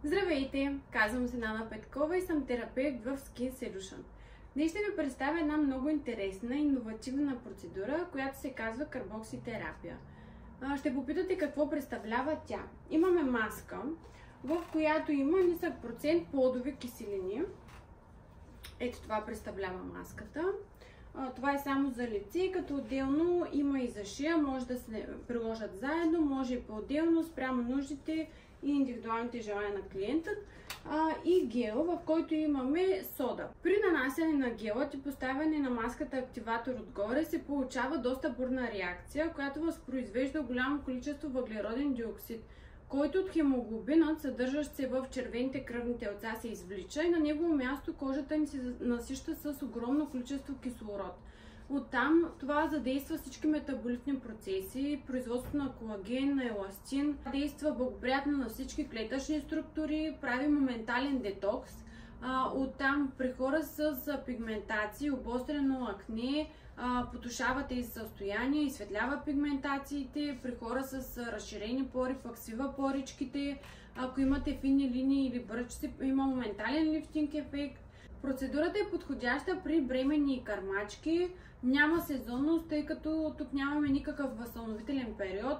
Здравейте! Казвам се Нана Петкова и съм терапевт в Skin Solution. Днес ще ви представя една много интересна и иновативна процедура, която се казва карбокситерапия. Ще попитате какво представлява тя. Имаме маска, в която има нисък процент плодови киселини. Ето това представлява маската. Това е само за лице, като отделно има и за шия, може да се приложат заедно, може и по-отделно спрямо нуждите и индивидуалните желания на клиентът. И гел, в който имаме сода. При нанасяне на гела и поставяне на маската активатор отгоре се получава доста бурна реакция, която възпроизвежда голямо количество въглероден диоксид, който от хемоглобинът, съдържащ се в червените кръвни телца, се извлича и на негово място кожата ни се насища с огромно количество кислород. Оттам това задейства всички метаболитни процеси, производството на колаген, на еластин, действа благоприятно на всички клетъчни структури, прави моментален детокс. Оттам при хора с пигментации, обострено акне, потушава тези състояния, изсветлява пигментациите, при хора с разширени пори пък свива поричките, ако имате фини линии или бръчци, има моментален лифтинг ефект. Процедурата е подходяща при бременни и кърмачки, няма сезонност, тъй като тук нямаме никакъв възстановителен период.